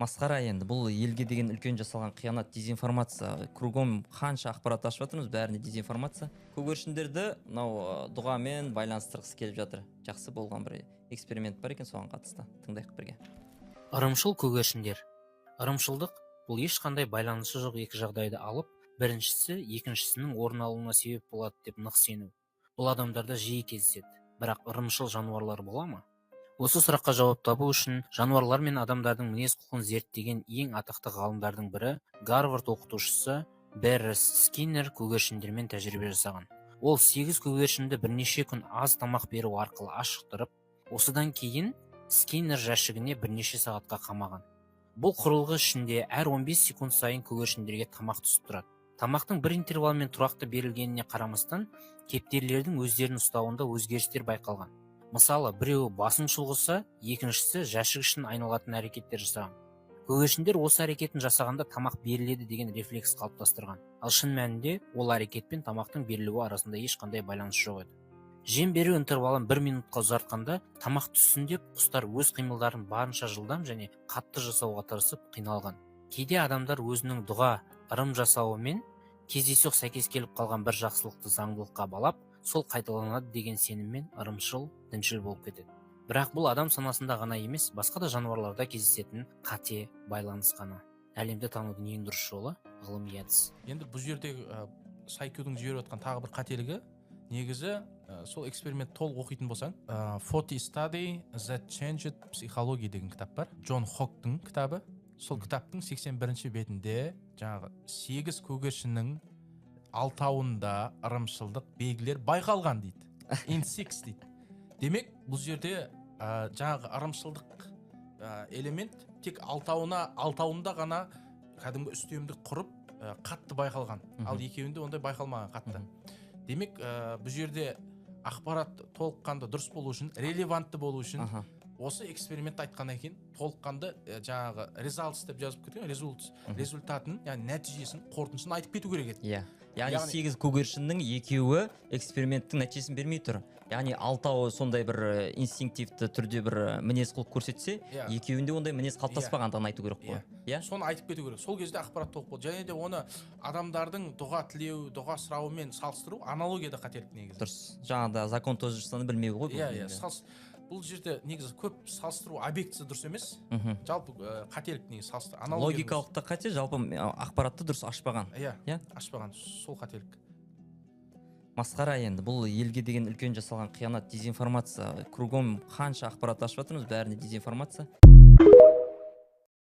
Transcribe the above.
Масқара енді бұл елге деген үлкен жасалған қиянат, дезинформация. Кругом қанша ақпарат ашып жатырмыз, бәріне дезинформация. Көгершіндерді мынау дұғамен байланыстырғысы келіп жатыр. Жақсы болған бір эксперимент бар екен, соған қатысты. Тыңдайық бірге. Ырымшыл көгершіндер. Ырымшылдық бұл ешқандай байланысы жоқ екі жағдайды алып, біріншісі екіншісінің орын алуына себеп болады деп нық сену. Бұл адамдарда жиі кездеседі. Бірақ ырымшыл жануарлар бола ма? Осы сұраққа жауап табу үшін жануарлар мен адамдардың мінез құлқын зерттеген ең атақты ғалымдардың бірі Гарвард оқытушысы Беррес Скиннер көгершіндермен тәжірибе жасаған. Ол 8 көгершінді бірнеше күн аз тамақ беру арқылы ашықтырып, осыдан кейін Скиннер жәшігіне бірнеше сағатқа қамаған. Бұл құрылғы ішінде әр 15 секунд сайын көгершіндерге тамақ түсіп тұрады. Тамақтың бір интервалмен тұрақты берілгеніне қарамастан, кептерлердің өздерін ұстауында өзгерістер байқалған. Мысалы, біреуі басын шұлғыса, екіншісі жәшік ішін айналатын әрекеттер жасаған. Көгершіндер осы әрекетін жасағанда тамақ беріледі деген рефлекс қалыптастырған. Ал шын мәнінде ол әрекет пен тамақтың берілуі арасында ешқандай байланыс жоқ еді. Жем беру интервалын 1 минутқа ұзартқанда, тамақ түссін деп құстар өз қимылдарын барынша жылдам және қатты жасауға тырысып қиналған. Кейде адамдар өзінің дұға, ырым жасауымен кездейсоқ сәйкес келіп қалған бір жақсылықты заңдылыққа балап, сол қайталанады деген сеніммен ырымшыл, діншіл болып кетеді. Бірақ бұл адам санасында ғана емес, басқа да жануарларда кездесетін қате байланыс қана. Әлемді танудың ең дұрыс жолы ғылыми әдіс. Енді бұл жердегі Сайкюдің жіберіп отқан тағы бір қателігі, негізі сол эксперимент толық оқитын болсаң, 40 Study That Changed Psychology деген кітап бар. Джон Хоктың кітабы. Сол кітаптың 81-ші бетінде жаңағы 8 көгершіннің 6-ауында ырымшылдық белгілер байқалған дейді. In 6 дейді. Демек, бұл жерде жаңағы ырымшылдық элемент тек 6-ауында ғана кәдімгі үстемдік құрып қатты байқалған. Ал екеуінде ондай байқалмаған қатты. Демек, бұл жерде ақпарат толыққанды дұрыс болу үшін, релевантты болу үшін осы эксперимент айтқаннан кейін толыққанды жаңағы results деп жазып кеткен, результатын, яғни нәтижесін, қорытындысын айтып кету керек еді. Яғни 8 көгершіннің екеуі эксперименттің нәтижесін бермей тұр. Яғни 6-ауы сондай бір инстинктивті түрде бір мінез құлық көрсетсе, екеуінде ондай мінез қалыптаспағандығын айту керек қой. Соны айтып кету керек. Сол кезде ақпарат толық болды. Және де оны адамдардың дұға тілеу, дұға сұрауымен салыстыру аналогияда қателік негізі. Дұрыс. Жаңағыда закон тождествоны білмеу ғой. Бұл жерде негізі көп салыстыру объектісі дұрыс емес. Жалпы қателік негізі салыстыру. Логикалық та қате, жалпы ақпаратты дұрыс ашпаған. Ашпаған, сол қателік. Масқара енді бұл елге деген үлкен жасалған қиянат, дезинформация. Кругом қанша ақпарат ашып жатырмыз, бәріне дезинформация.